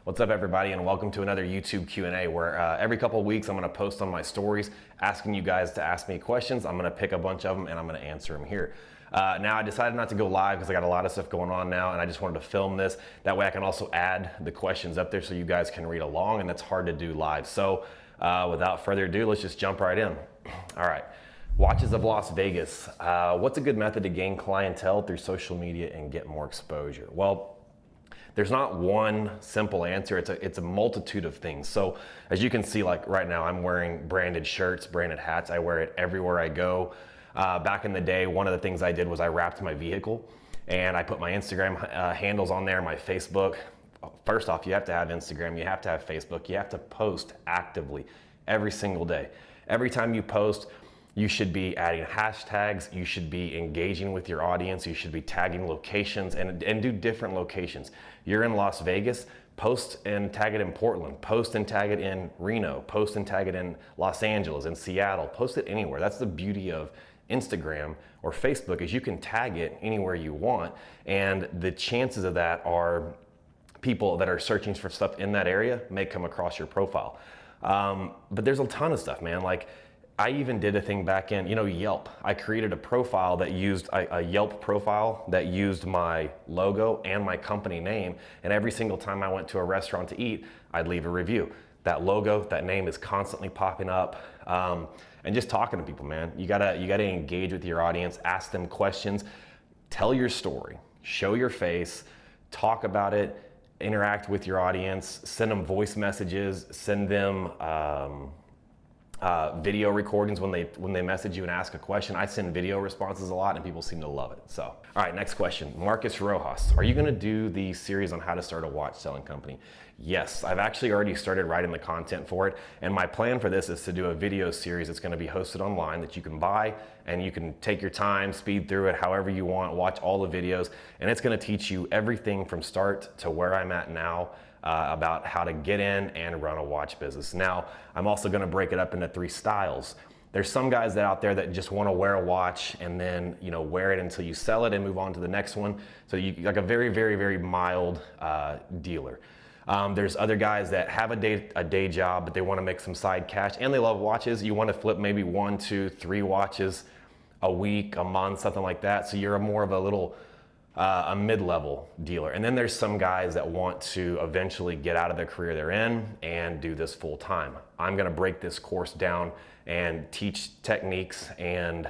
What's up, everybody, and welcome to another YouTube Q&A where every couple of weeks I'm going to post on my stories asking you guys to ask me questions. I'm going to pick a bunch of them and I'm going to answer them here. Now I decided not to go live because I got a lot of stuff going on now and I just wanted to film this. That way I can also add the questions up there so you guys can read along, and that's hard to do live. So without further ado, let's just jump right in. All right. Watches of Las Vegas. What's a good method to gain clientele through social media and get more exposure? Well, there's not one simple answer. It's a multitude of things. So as you can see, like right now, I'm wearing branded shirts, branded hats. I wear it everywhere I go. Back in the day, one of the things I did was I wrapped my vehicle and I put my Instagram handles on there, my Facebook. First off, you have to have Instagram, you have to have Facebook, you have to post actively every single day. Every time you post, you should be adding hashtags, you should be engaging with your audience, you should be tagging locations and do different locations. You're in Las Vegas, post and tag it in Portland, post and tag it in Reno, post and tag it in Los Angeles, in Seattle, post it anywhere. That's the beauty of Instagram or Facebook, is you can tag it anywhere you want, and the chances of that are people that are searching for stuff in that area may come across your profile. But there's a ton of stuff, man. Like, I even did a thing back in, Yelp. I created a profile that used a Yelp profile that used my logo and my company name. And every single time I went to a restaurant to eat, I'd leave a review. That logo, that name is constantly popping up. And just talking to people, man. You gotta engage with your audience, ask them questions, tell your story, show your face, talk about it, interact with your audience, send them voice messages, send them, video recordings when they message you and ask a question. I send video responses a lot and people seem to love it. So, all right, next question. Marcus Rojas, are you gonna do the series on how to start a watch selling company? Yes, I've actually already started writing the content for it. And my plan for this is to do a video series that's gonna be hosted online that you can buy, and you can take your time, speed through it however you want, watch all the videos. And it's gonna teach you everything from start to where I'm at now, about how to get in and run a watch business. Now, I'm also gonna break it up into 3 styles. There's some guys out there that just wanna wear a watch and then wear it until you sell it and move on to the next one. So you like a very, very, very mild dealer. There's other guys that have a day job, but they wanna make some side cash and they love watches. You wanna flip maybe 1, 2, 3 watches a week, a month, something like that. So you're more of a mid-level dealer. And then there's some guys that want to eventually get out of the career they're in and do this full time. I'm gonna break this course down and teach techniques and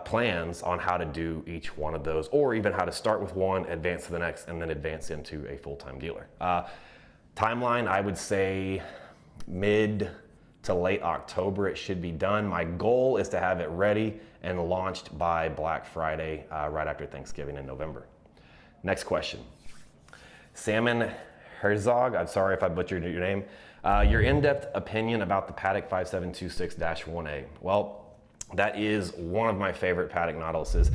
plans on how to do each one of those, or even how to start with one, advance to the next, and then advance into a full-time dealer. Timeline, I would say mid to late October it should be done. My goal is to have it ready and launched by Black Friday, right after Thanksgiving in November. Next question. Salmon Herzog, I'm sorry if I butchered your name. Your in-depth opinion about the Patek 5726-1A. Well, that is one of my favorite Patek Nautiluses.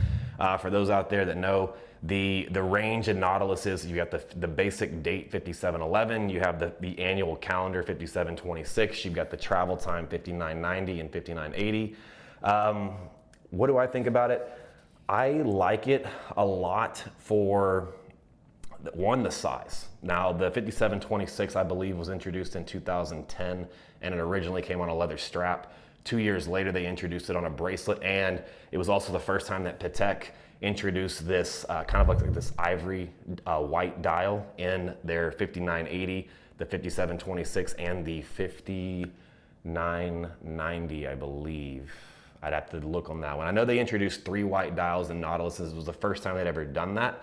For those out there that know, the range in Nautiluses, you got the basic date 5711, you have the annual calendar 5726, you've got the travel time 5990 and 5980. What do I think about it? I like it a lot for one, the size. Now the 5726 I believe was introduced in 2010 and it originally came on a leather strap. 2 years later they introduced it on a bracelet, and it was also the first time that Patek introduced this kind of like this ivory white dial in their 5980, the 5726, and the 5990, I believe. I'd have to look on that one. I know they introduced 3 white dials in Nautiluses. It was the first time they'd ever done that.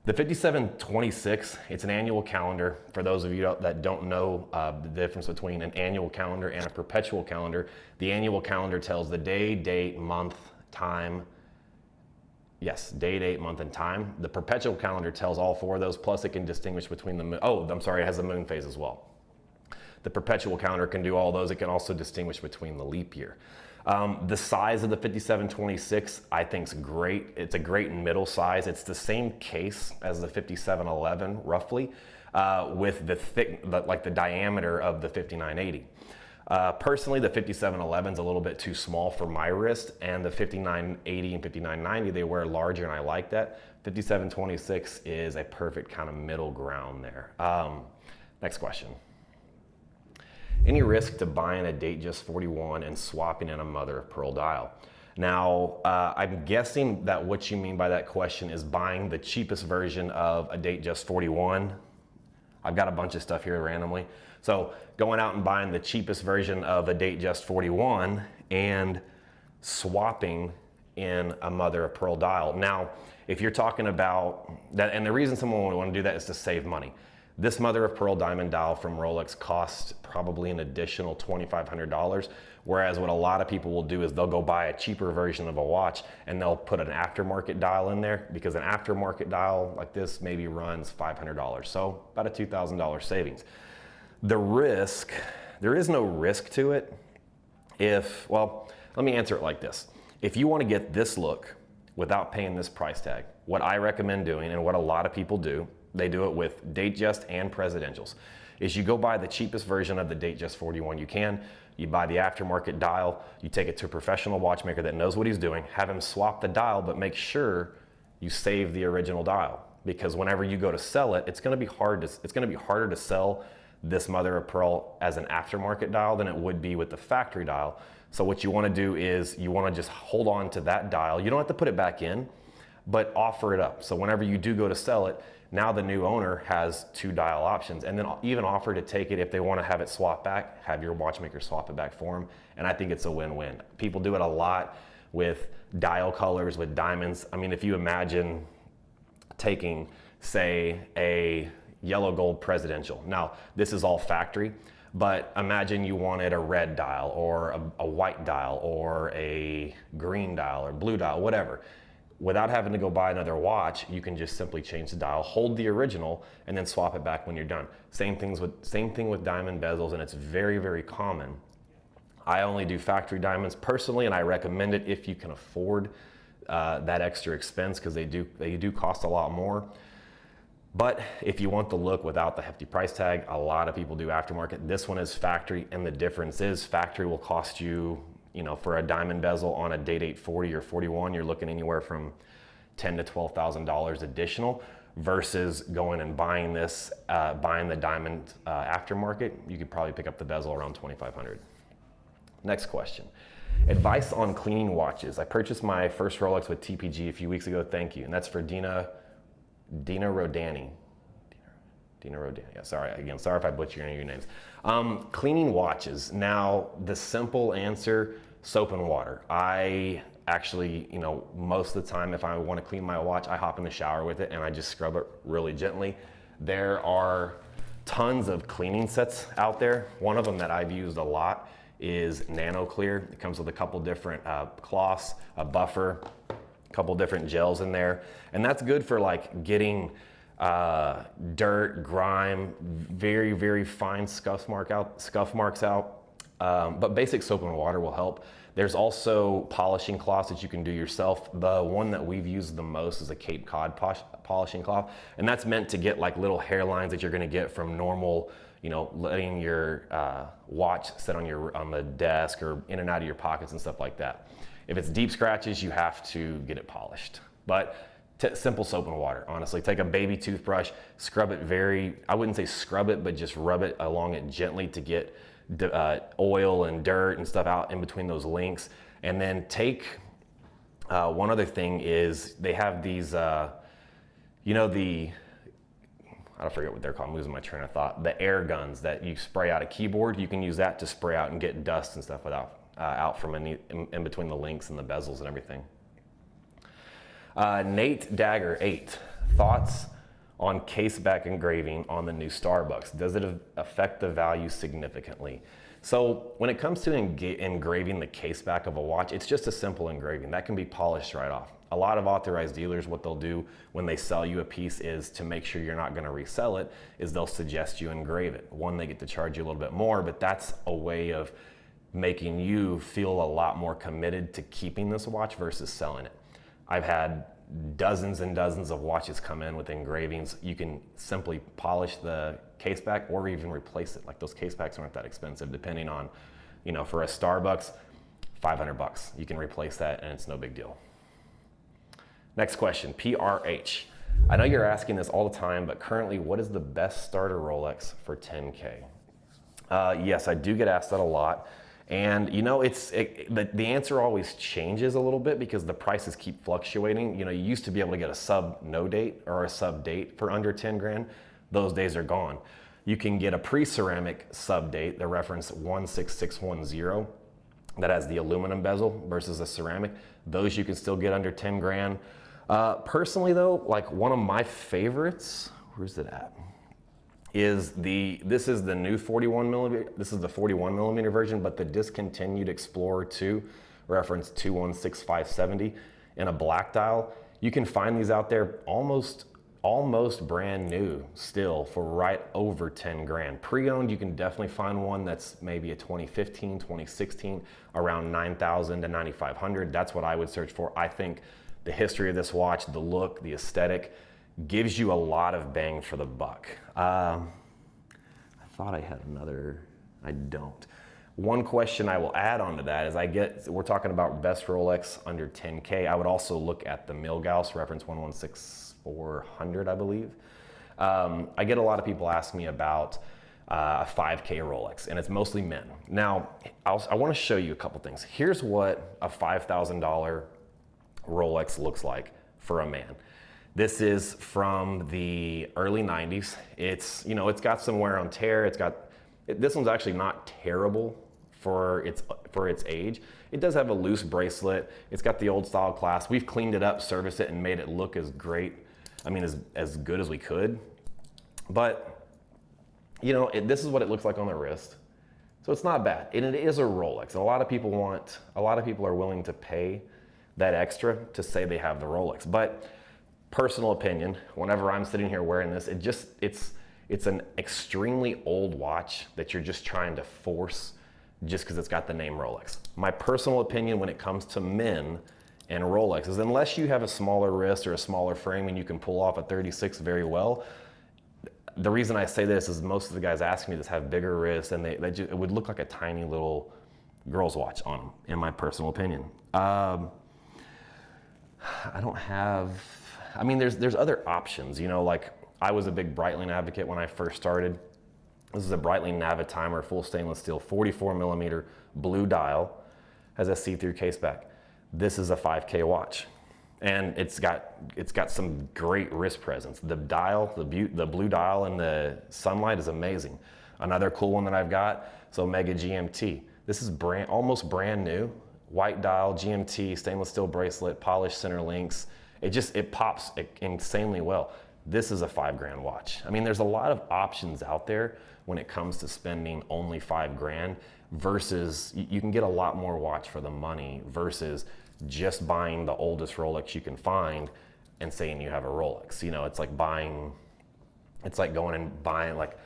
The 5726, it's an annual calendar. For those of you that don't know the difference between an annual calendar and a perpetual calendar, the annual calendar tells the day, date, month, time. Yes, day, date, month, and time. The perpetual calendar tells all 4 of those, plus it can distinguish between the moon. Oh, I'm sorry, it has the moon phase as well. The perpetual calendar can do all those. It can also distinguish between the leap year. The size of the 5726 I think is great. It's a great middle size. It's the same case as the 5711 roughly, with the thick, like the diameter of the 5980. Personally, the 5711 is a little bit too small for my wrist, and the 5980 and 5990, they wear larger and I like that. 5726 is a perfect kind of middle ground there. Next question. Any risk to buying a Datejust 41 and swapping in a mother of pearl dial? Now, I'm guessing that what you mean by that question is buying the cheapest version of a Datejust 41. I've got a bunch of stuff here randomly. So going out and buying the cheapest version of a Datejust 41 and swapping in a mother of pearl dial. Now, if you're talking about that, and the reason someone would want to do that is to save money. This mother of pearl diamond dial from Rolex costs probably an additional $2,500, whereas what a lot of people will do is they'll go buy a cheaper version of a watch and they'll put an aftermarket dial in there, because an aftermarket dial like this maybe runs $500, so about a $2,000 savings. The risk, there is no risk to it well, let me answer it like this. If you want to get this look without paying this price tag, what I recommend doing, and what a lot of people do, they do it with Datejust and Presidentials, is you go buy the cheapest version of the Datejust 41 you can, you buy the aftermarket dial, you take it to a professional watchmaker that knows what he's doing, have him swap the dial, but make sure you save the original dial, because whenever you go to sell it, it's going to be harder to sell this mother of pearl as an aftermarket dial than it would be with the factory dial. So what you want to do is you want to just hold on to that dial. You don't have to put it back in, but offer it up. So whenever you do go to sell it, now the new owner has two dial options, and then even offer to take it if they want to have it swapped back, have your watchmaker swap it back for them. And I think it's a win-win. People do it a lot with dial colors, with diamonds. I mean, if you imagine taking, say, a yellow gold Presidential. Now, this is all factory, but imagine you wanted a red dial or a white dial or a green dial or blue dial, whatever. Without having to go buy another watch, you can just simply change the dial, hold the original, and then swap it back when you're done. Same thing with diamond bezels, and it's very, very common. I only do factory diamonds personally, and I recommend it if you can afford that extra expense, because they do cost a lot more. But if you want the look without the hefty price tag, a lot of people do aftermarket. This one is factory, and the difference is factory will cost you, for a diamond bezel on a Date 840 or 41, you're looking anywhere from $10,000 to $12,000 additional, versus going and buying the diamond aftermarket. You could probably pick up the bezel around $2,500. Next question. Advice on cleaning watches. I purchased my first Rolex with TPG a few weeks ago. Thank you. And that's for Dina Rodani. Dina Rodani. Yeah, sorry if I butcher any of your names. Cleaning watches. Now, the simple answer, soap and water. I actually, most of the time, if I want to clean my watch, I hop in the shower with it and I just scrub it really gently. There are tons of cleaning sets out there. One of them that I've used a lot is Nano Clear. It comes with a couple different cloths, a buffer, a couple different gels in there. And that's good for like getting dirt, grime, very, very fine scuff marks out. But basic soap and water will help. There's also polishing cloths that you can do yourself. The one that we've used the most is a Cape Cod polishing cloth. And that's meant to get like little hairlines that you're gonna get from normal, letting your watch sit on the desk or in and out of your pockets and stuff like that. If it's deep scratches, you have to get it polished. But simple soap and water, honestly. Take a baby toothbrush, scrub it I wouldn't say scrub it, but just rub it along it gently to get oil and dirt and stuff out in between those links. And then take, one other thing is they have these, I forget what they're called, I'm losing my train of thought. The air guns that you spray out a keyboard, you can use that to spray out and get dust and stuff out from in between the links and the bezels and everything. Nate Dagger 8, thoughts on case back engraving on the new Starbucks. Does it affect the value significantly? So when it comes to engraving the case back of a watch, it's just a simple engraving that can be polished right off. A lot of authorized dealers, what they'll do when they sell you a piece is to make sure you're not going to resell it, is they'll suggest you engrave it. One, they get to charge you a little bit more, but that's a way of making you feel a lot more committed to keeping this watch versus selling it. I've had dozens and dozens of watches come in with engravings. You can simply polish the case back or even replace it. Like those case backs aren't that expensive, depending on, for a Starbucks, $500. You can replace that and it's no big deal. Next question, PRH. I know you're asking this all the time, but currently what is the best starter Rolex for 10K? Yes, I do get asked that a lot. And the answer always changes a little bit because the prices keep fluctuating. You used to be able to get a sub no date or a sub date for under 10 grand. Those days are gone. You can get a pre-ceramic sub date, the reference 16610, that has the aluminum bezel versus a ceramic. Those you can still get under 10 grand. Personally though, like one of my favorites, where's it at? This is the new 41 millimeter. This is the 41 millimeter version, but the discontinued Explorer 2, reference 216570, in a black dial. You can find these out there almost brand new still for right over 10 grand. Pre-owned, you can definitely find one that's maybe a 2015, 2016, around 9,000 to 9,500. That's what I would search for. I think the history of this watch, the look, the aesthetic, gives you a lot of bang for the buck. I thought I had another, I don't. One question I will add on to that is we're talking about best Rolex under 10K. I would also look at the Milgauss reference 116400, I believe. I get a lot of people ask me about a 5K Rolex, and it's mostly men. Now, I want to show you a couple things. Here's what a $5,000 Rolex looks like for a man. This is from the early 90s. It's got some wear and tear. This one's actually not terrible for its age. It does have a loose bracelet. It's got the old style clasp. We've cleaned it up, serviced it, and made it look as great. I mean, as good as we could. But this is what it looks like on the wrist. So it's not bad, and it is a Rolex. And a lot of people are willing to pay that extra to say they have the Rolex. But personal opinion, whenever I'm sitting here wearing this, it's an extremely old watch that you're just trying to force just because it's got the name Rolex. My personal opinion when it comes to men and Rolex is, unless you have a smaller wrist or a smaller frame and you can pull off a 36 very well, the reason I say this is most of the guys asking me this have bigger wrists, and it would look like a tiny little girl's watch on them, in my personal opinion. There's other options, like I was a big Breitling advocate when I first started. This is a Breitling Navitimer, full stainless steel, 44 millimeter blue dial, has a see-through case back. This is a 5K watch, and it's got some great wrist presence. The dial, the blue dial in the sunlight is amazing. Another cool one that I've got, so Omega GMT. This is almost brand new, white dial, GMT, stainless steel bracelet, polished center links. It pops insanely well. This is a $5 grand watch. I mean, there's a lot of options out there when it comes to spending only $5 grand versus you can get a lot more watch for the money versus just buying the oldest Rolex you can find and saying you have a Rolex. It's like going and buying like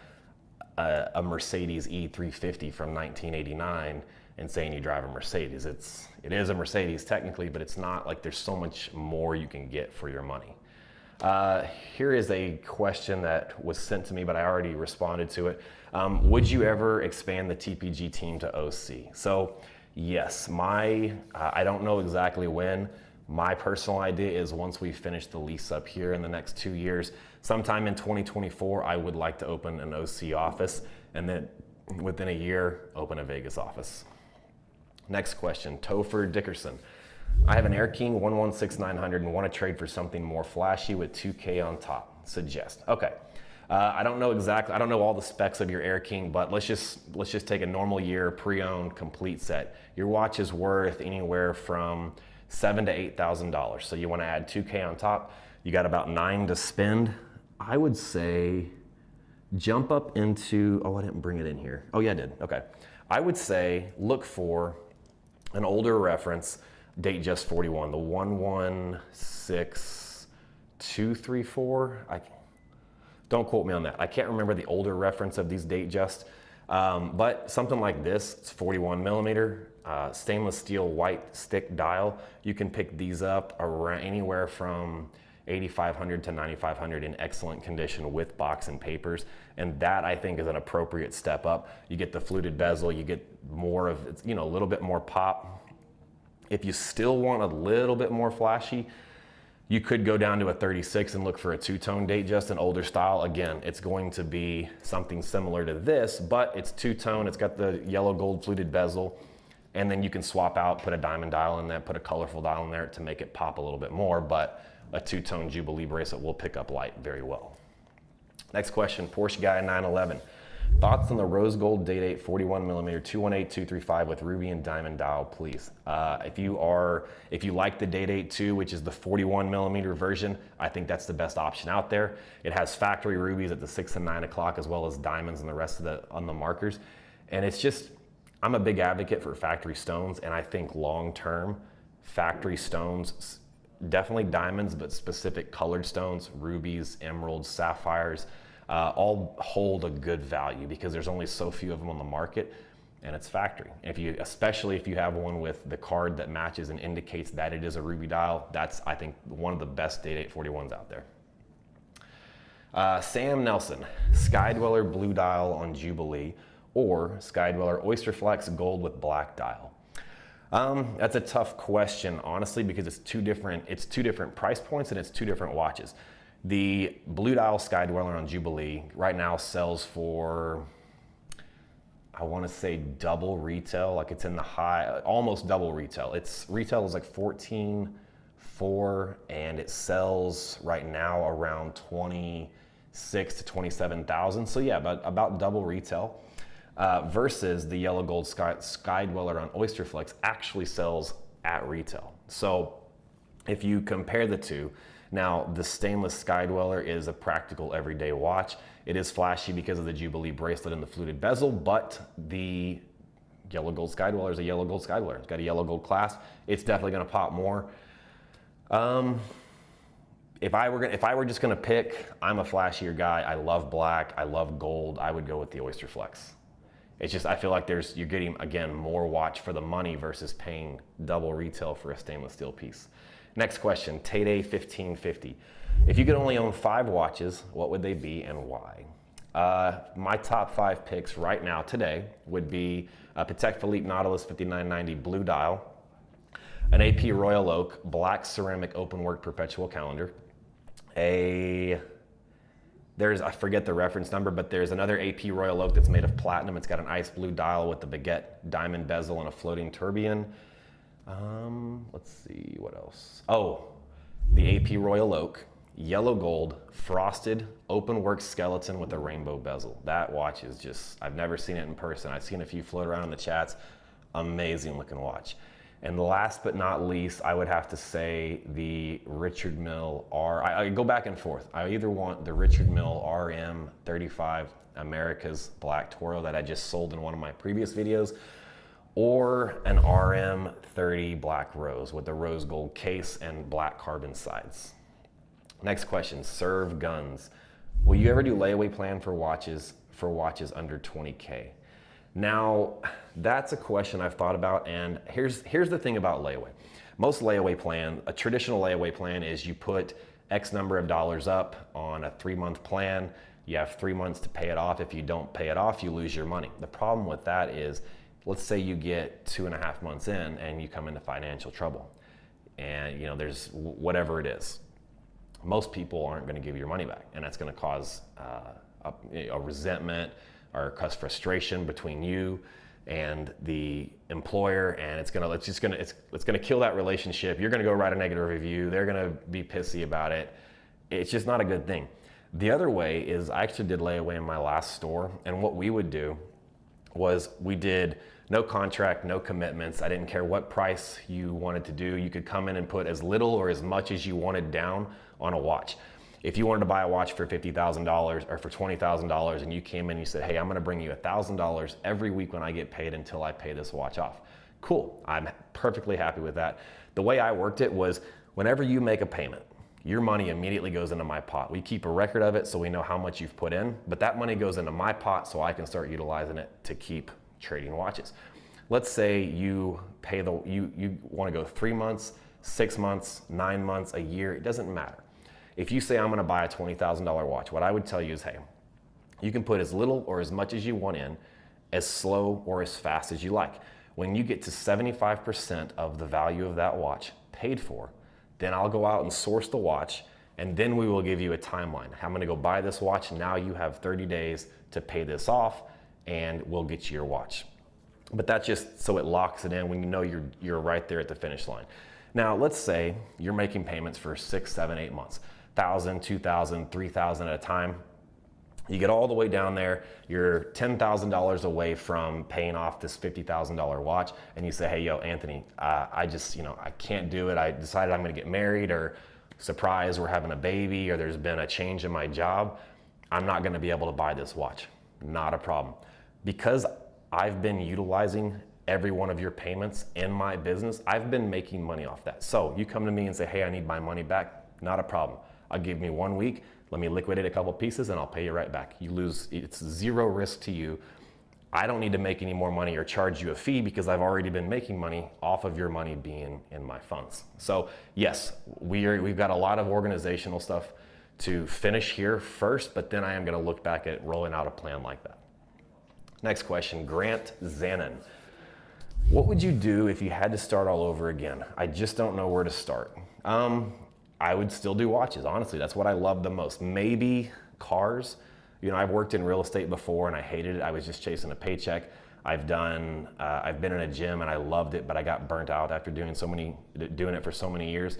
a Mercedes E350 from 1989 and saying you drive a Mercedes. It is a Mercedes technically, but it's not. Like, there's so much more you can get for your money. Here is a question that was sent to me, but I already responded to it. Would you ever expand the TPG team to OC? So yes, I don't know exactly when. My personal idea is once we finish the lease up here in the next 2 years, sometime in 2024, I would like to open an OC office, and then within a year, open a Vegas office. Next question, Topher Dickerson. I have an Air King 116900 and want to trade for something more flashy with 2K on top. Suggest. Okay. I don't know all the specs of your Air King, but let's just take a normal year pre-owned complete set. Your watch is worth anywhere from $7,000 to $8,000. So you want to add 2K on top. You got about 9 to spend. I would say jump up into, I didn't bring it in here. Oh yeah, I did. Okay. I would say look for an older reference, Datejust 41, the 116234. Don't quote me on that. I can't remember the older reference of these Datejust. But something like this, it's 41 millimeter, stainless steel white stick dial. You can pick these up around anywhere from 8,500 to 9,500 in excellent condition with box and papers. And that, I think, is an appropriate step up. You get the fluted bezel, you get more of, a little bit more pop. If you still want a little bit more flashy, you could go down to a 36 and look for a two-tone Datejust, an older style. Again, it's going to be something similar to this, but it's two-tone. It's got the yellow gold fluted bezel, and then you can swap out, put a diamond dial in there, put a colorful dial in there to make it pop a little bit more, but a two-tone Jubilee bracelet will pick up light very well. Next question, Porsche Guy 911. Thoughts on the rose gold Date-8 41mm 218-235 with ruby and diamond dial, please. If you like the Date-8 2, which is the 41mm version, I think that's the best option out there. It has factory rubies at the 6 and 9 o'clock, as well as diamonds and the rest of on the markers. And it's just, I'm a big advocate for factory stones, and I think long-term factory stones, definitely diamonds, but specific colored stones, rubies, emeralds, sapphires, all hold a good value because there's only so few of them on the market, and it's factory. Especially if you have one with the card that matches and indicates that it is a ruby dial, that's, I think, one of the best Date-8 41s out there. Sam Nelson, Skydweller blue dial on Jubilee or Skydweller Oyster Flex gold with black dial. That's a tough question, honestly, because it's two different price points and it's two different watches. The blue dial Skydweller on Jubilee right now sells for, I want to say double retail, like it's in the high, almost double retail. Retail is like 14,400 and it sells right now around 26 to 27,000. So yeah, about double retail. Versus the yellow gold Skydweller on Oyster Flex actually sells at retail. So if you compare the two, now the stainless Skydweller is a practical everyday watch. It is flashy because of the Jubilee bracelet and the fluted bezel, but the yellow gold Skydweller is a yellow gold Skydweller. It's got a yellow gold clasp. It's definitely gonna pop more. If I were just gonna pick, I'm a flashier guy. I love black, I love gold. I would go with the Oyster Flex. It's just, I feel like you're getting, again, more watch for the money versus paying double retail for a stainless steel piece. Next question, Tay-Day 1550. If you could only own 5 watches, what would they be and why? My top 5 picks right now, today, would be a Patek Philippe Nautilus 5990 blue dial, an AP Royal Oak black ceramic open work perpetual calendar, I forget the reference number, but there's another AP Royal Oak that's made of platinum. It's got an ice blue dial with the baguette diamond bezel and a floating tourbillon. Let's see, what else? Oh, the AP Royal Oak, yellow gold, frosted, open work skeleton with a rainbow bezel. That watch is just, I've never seen it in person. I've seen a few float around in the chats. Amazing looking watch. And last but not least, I would have to say the Richard Mille I go back and forth. I either want the Richard Mille RM35 America's Black Toro that I just sold in one of my previous videos, or an RM30 Black Rose with the rose gold case and black carbon sides. Next question, Serve Guns. Will you ever do layaway plan for watches under 20K? Now, that's a question I've thought about, and here's the thing about layaway. Most layaway plan, a traditional layaway plan is you put X number of dollars up on a 3-month plan. You have 3 months to pay it off. If you don't pay it off, you lose your money. The problem with that is, let's say you get 2.5 months in and you come into financial trouble, and there's whatever it is. Most people aren't going to give you your money back, and that's going to cause a resentment or cause frustration between you and the employer, and it's gonna kill that relationship. You're gonna go write a negative review. They're gonna be pissy about it. It's just not a good thing. The other way is, I actually did layaway in my last store, and what we would do was we did no contract, no commitments. I didn't care what price you wanted to do. You could come in and put as little or as much as you wanted down on a watch. If you wanted to buy a watch for $50,000 or for $20,000 and you came in and you said, hey, I'm gonna bring you $1,000 every week when I get paid until I pay this watch off. Cool, I'm perfectly happy with that. The way I worked it was, whenever you make a payment, your money immediately goes into my pot. We keep a record of it so we know how much you've put in, but that money goes into my pot so I can start utilizing it to keep trading watches. Let's say you want to go 3 months, 6 months, 9 months, a year, it doesn't matter. If you say I'm going to buy a $20,000 watch, what I would tell you is, hey, you can put as little or as much as you want in, as slow or as fast as you like. When you get to 75% of the value of that watch paid for, then I'll go out and source the watch, and then we will give you a timeline. I'm going to go buy this watch. Now you have 30 days to pay this off, and we'll get you your watch. But that's just so it locks it in when you know you're right there at the finish line. Now, let's say you're making payments for 6, 7, 8 months, $1,000, $2,000, $3,000 at a time. You get all the way down there, you're $10,000 away from paying off this $50,000 watch, and you say, hey, yo, Anthony, I can't do it. I decided I'm gonna get married, or surprise, we're having a baby, or there's been a change in my job. I'm not gonna be able to buy this watch. Not a problem. Because I've been utilizing every one of your payments in my business, I've been making money off that. So you come to me and say, hey, I need my money back, not a problem. I'll give me 1 week, let me liquidate a couple pieces and I'll pay you right back. You lose, it's zero risk to you. I don't need to make any more money or charge you a fee because I've already been making money off of your money being in my funds. So yes, we've got a lot of organizational stuff to finish here first, but then I am gonna look back at rolling out a plan like that. Next question, Grant Zanin. What would you do if you had to start all over again? I just don't know where to start. I would still do watches, honestly. That's what I love the most. Maybe cars. You know, I've worked in real estate before and I hated it. I was just chasing a paycheck. I've been in a gym and I loved it, but I got burnt out after doing it for so many years.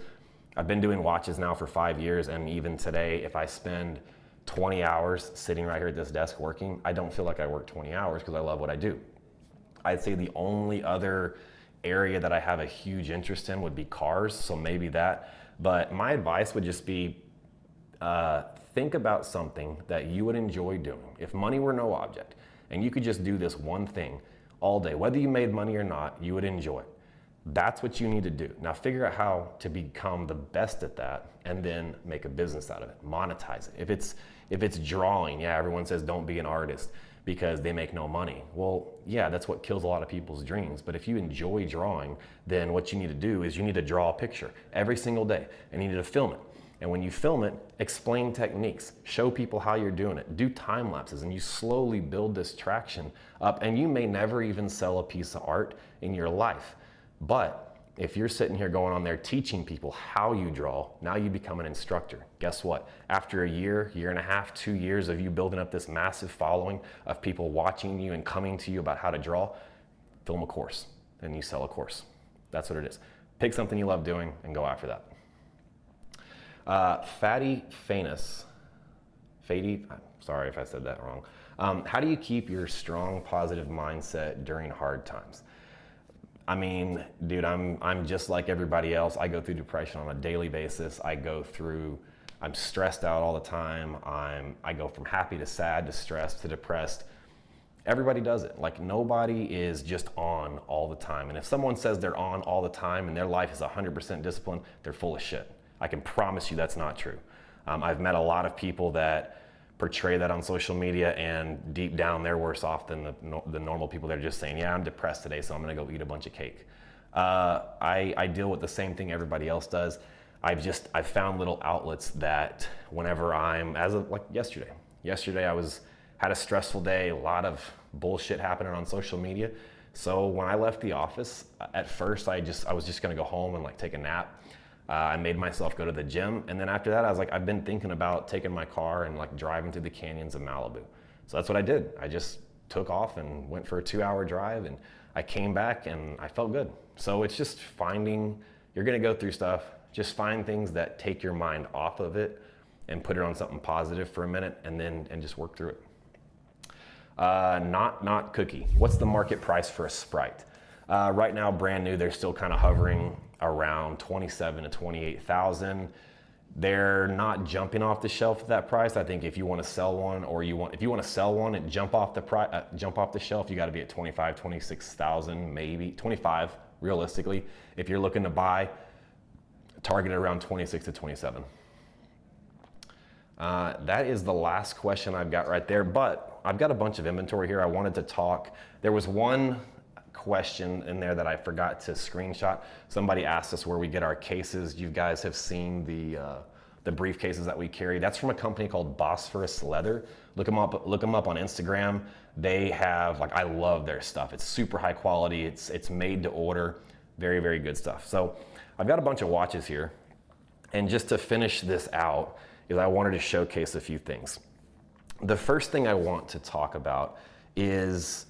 I've been doing watches now for 5 years, and even today, if I spend 20 hours sitting right here at this desk working, I don't feel like I work 20 hours because I love what I do. I'd say the only other area that I have a huge interest in would be cars, so maybe that. But my advice would just be, think about something that you would enjoy doing. If money were no object, and you could just do this one thing all day, whether you made money or not, you would enjoy it. That's what you need to do. Now figure out how to become the best at that, and then make a business out of it, monetize it. If it's drawing, yeah, everyone says don't be an artist because they make no money. Well, yeah, that's what kills a lot of people's dreams. But if you enjoy drawing, then what you need to do is you need to draw a picture every single day, and you need to film it. And when you film it, explain techniques, show people how you're doing it, do time lapses, and you slowly build this traction up. And you may never even sell a piece of art in your life. But if you're sitting here going on there teaching people how you draw, now you become an instructor. Guess what? After a year, year and a half, 2 years of you building up this massive following of people watching you and coming to you about how to draw, film a course and you sell a course. That's what it is. Pick something you love doing and go after that. Fatty Fanus, sorry if I said that wrong. How do you keep your strong, positive mindset during hard times? I mean, dude, I'm just like everybody else. I go through depression on a daily basis. I'm stressed out all the time. I go from happy to sad to stressed to depressed. Everybody does it. Like, nobody is just on all the time. And if someone says they're on all the time and their life is 100% discipline, they're full of shit. I can promise you that's not true. I've met a lot of people that portray that on social media, and deep down they're worse off than the normal people that are just saying, yeah, I'm depressed today, so I'm gonna go eat a bunch of cake. I deal with the same thing everybody else does. I've found little outlets that whenever like yesterday I had a stressful day, a lot of bullshit happening on social media. So when I left the office, at first I was just gonna go home and like take a nap. I made myself go to the gym, and then after that I was like, I've been thinking about taking my car and like driving through the canyons of Malibu. So that's what I did. I just took off and went for a 2-hour drive, and I came back and I felt good. So it's just you're gonna go through stuff, just find things that take your mind off of it and put it on something positive for a minute, and just work through it. Not Cookie. What's the market price for a Sprite? Right now, brand new, they're still kind of hovering around 27 to 28,000. They're not jumping off the shelf at that price. I think if you want to sell one, if you want to sell one and jump off the shelf, you got to be at 25, 26,000, maybe 25 realistically. If you're looking to buy, target around 26 to 27. That is the last question I've got right there, but I've got a bunch of inventory here. I wanted to talk. There was one question in there that I forgot to screenshot. Somebody asked us where we get our cases. You guys have seen the briefcases that we carry. That's from a company called Bosphorus Leather. Look them up on Instagram. They have, like, I love their stuff. It's super high quality. It's made to order. Very, very good stuff. So I've got a bunch of watches here. And just to finish this out, is I wanted to showcase a few things. The first thing I want to talk about is,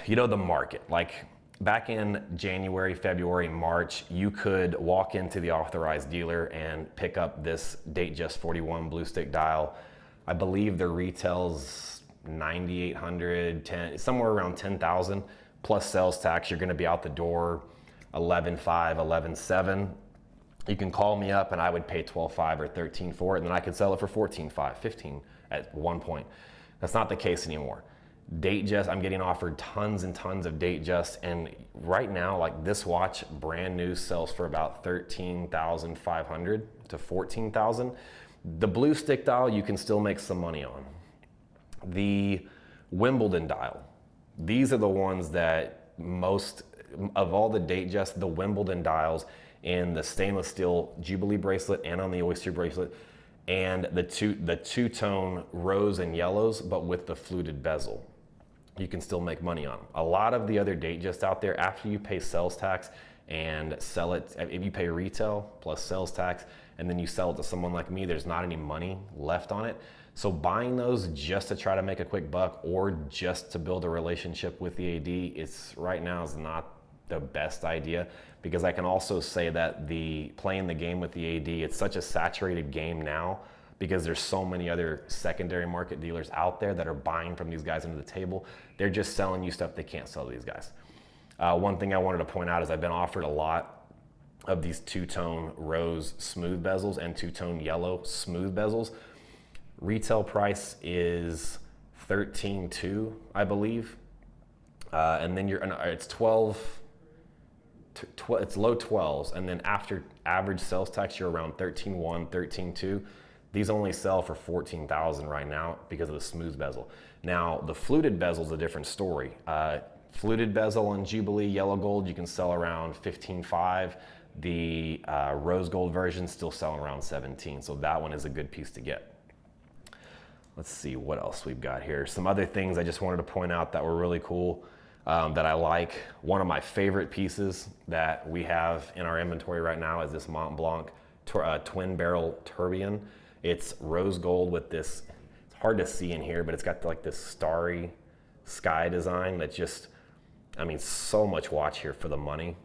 the market. Like, back in January, February, March, you could walk into the authorized dealer and pick up this Datejust 41 blue stick dial. I believe the retails $9,800, somewhere around $10,000 plus sales tax. You're going to be out the door $11,500, $11,700. You can call me up and I would pay $12,500 or $13,000 for it, and then I could sell it for $14,500, $15,000 at one point. That's not the case anymore. Datejust, I'm getting offered tons and tons of Datejust, and right now, like, this watch, brand new, sells for about $13,500 to $14,000. The blue stick dial, you can still make some money on. The Wimbledon dial, these are the ones that most of all the Datejust, the Wimbledon dials in the stainless steel Jubilee bracelet and on the Oyster bracelet, and the two-tone rose and yellows, but with the fluted bezel. You can still make money on them. A lot of the other Datejust out there, after you pay sales tax and sell it, if you pay retail plus sales tax, and then you sell it to someone like me, there's not any money left on it. So buying those just to try to make a quick buck or just to build a relationship with the AD, right now is not the best idea, because I can also say that playing the game with the AD, it's such a saturated game now, because there's so many other secondary market dealers out there that are buying from these guys into the table. They're just selling you stuff they can't sell to these guys. One thing I wanted to point out is I've been offered a lot of these two-tone rose smooth bezels and two-tone yellow smooth bezels. Retail price is $13,200, I believe. And then it's 12, it's low 12s, and then after average sales tax, you're around $13,100, $13,200. These only sell for $14,000 right now because of the smooth bezel. Now, the fluted bezel is a different story. Fluted bezel on Jubilee yellow gold, you can sell around $15,500. The rose gold version still selling around $17,000, so that one is a good piece to get. Let's see what else we've got here. Some other things I just wanted to point out that were really cool, that I like. One of my favorite pieces that we have in our inventory right now is this Montblanc twin barrel tourbillon. It's rose gold with this, it's hard to see in here, but it's got like this starry sky design that just, I mean, so much watch here for the money.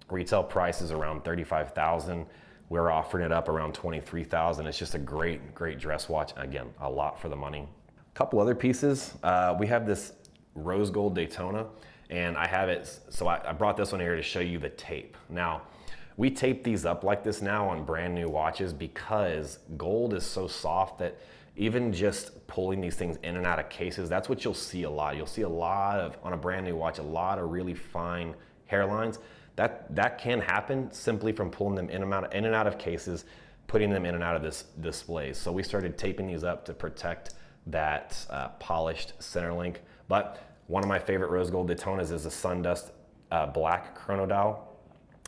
Retail price is around $35,000. We're offering it up around $23,000. It's just a great, great dress watch. Again, a lot for the money. A couple other pieces. We have this rose gold Daytona, and I have it, so I brought this one here to show you the tape. Now, we tape these up like this now on brand new watches because gold is so soft that even just pulling these things in and out of cases, that's what you'll see a lot. You'll see a lot of, on a brand new watch, a lot of really fine hairlines. That can happen simply from pulling them in and out of cases, putting them in and out of this displays. So we started taping these up to protect that polished center link. But one of my favorite rose gold Daytonas is a Sundust black chronodial.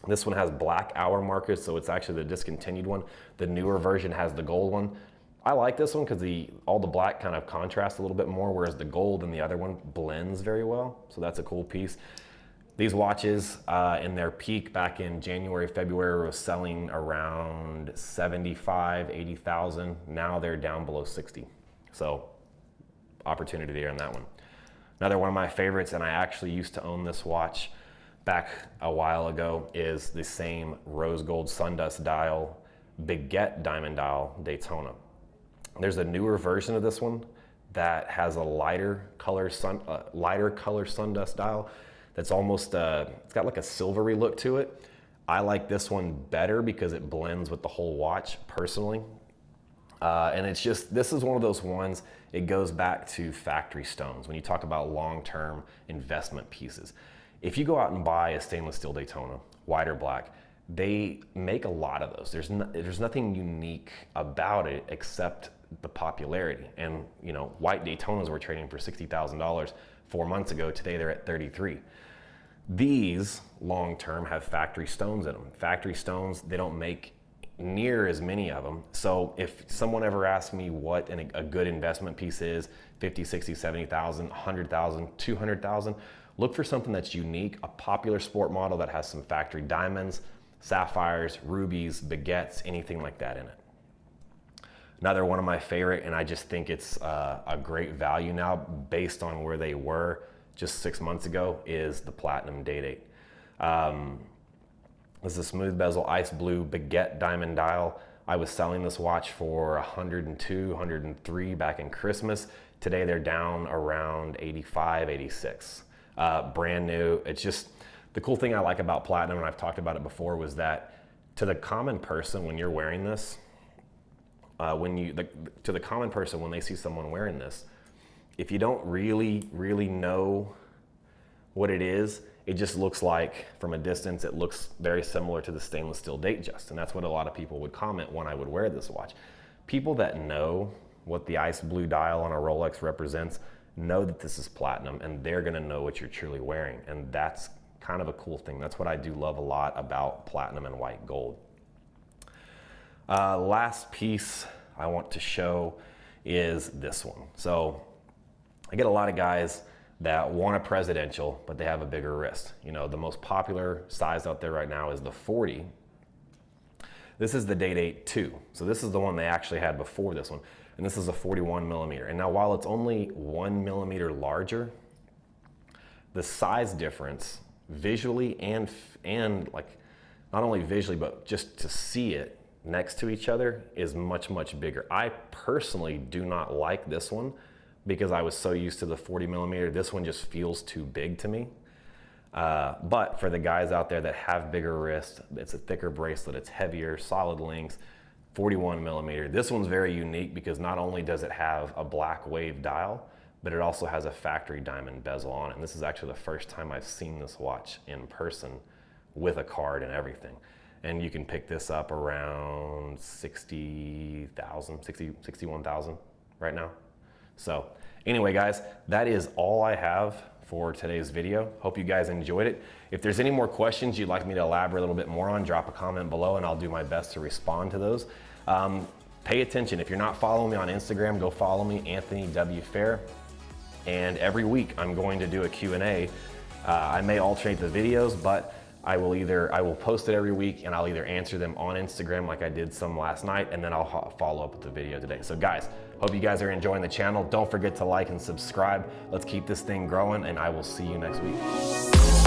This one has black hour markers, so it's actually the discontinued one. The newer version has the gold one. I like this one because all the black kind of contrasts a little bit more, whereas the gold in the other one blends very well. So that's a cool piece. These watches in their peak back in January, February were selling around 75, 80,000. Now they're down below 60. So opportunity there on that one. Another one of my favorites, and I actually used to own this watch back a while ago, is the same rose gold Sundust dial, Baguette diamond dial Daytona. There's a newer version of this one that has a lighter color Sundust dial. That's almost, it's got like a silvery look to it. I like this one better because it blends with the whole watch personally. And it's just, this is one of those ones, it goes back to factory stones when you talk about long-term investment pieces. If you go out and buy a stainless steel Daytona, white or black, they make a lot of those. There's nothing unique about it except the popularity. And you know, white Daytonas were trading for $60,000 4 months ago. Today they're at 33. These long-term have factory stones in them. Factory stones, they don't make near as many of them. So if someone ever asks me what a good investment piece is, 50, 60, 70,000, 100,000, 200,000, look for something that's unique, a popular sport model that has some factory diamonds, sapphires, rubies, baguettes, anything like that in it. Another one of my favorite, and I just think it's a great value now based on where they were just 6 months ago, is the Platinum Day-Date. This is a smooth bezel ice blue baguette diamond dial. I was selling this watch for 102, 103 back in Christmas. Today they're down around 85, 86. Brand new. It's just, the cool thing I like about Platinum, and I've talked about it before, was that to the common person when you're wearing this, to the common person when they see someone wearing this, if you don't really know what it is, it just looks like, from a distance, it looks very similar to the stainless steel Datejust. And that's what a lot of people would comment when I would wear this watch. People that know what the ice blue dial on a Rolex represents know that this is platinum, and they're gonna know what you're truly wearing. And that's kind of a cool thing. That's what I do love a lot about platinum and white gold. Last piece I want to show is this one. So I get a lot of guys that want a presidential, but they have a bigger wrist. You know, the most popular size out there right now is the 40. This is the Day-Date 2. So this is the one they actually had before this one. And this is a 41 millimeter. And now while it's only 1 millimeter larger, the size difference visually and like, not only visually, but just to see it next to each other is much bigger. I personally do not like this one because I was so used to the 40 millimeter. This one just feels too big to me. But for the guys out there that have bigger wrists, it's a thicker bracelet, it's heavier, solid links, 41 millimeter. This one's very unique because not only does it have a black wave dial, but it also has a factory diamond bezel on it. And this is actually the first time I've seen this watch in person with a card and everything. And you can pick this up around 60,000, 61,000 right now. So anyway, guys, that is all I have for today's video. Hope you guys enjoyed it. If there's any more questions you'd like me to elaborate a little bit more on, drop a comment below and I'll do my best to respond to those. Pay attention. If you're not following me on Instagram, go follow me, Anthony W. Fair. And every week I'm going to do a Q&A. I may alternate the videos, but I will post it every week and I'll either answer them on Instagram like I did some last night, and then I'll follow up with the video today. So guys, hope you guys are enjoying the channel. Don't forget to like and subscribe. Let's keep this thing growing, and I will see you next week.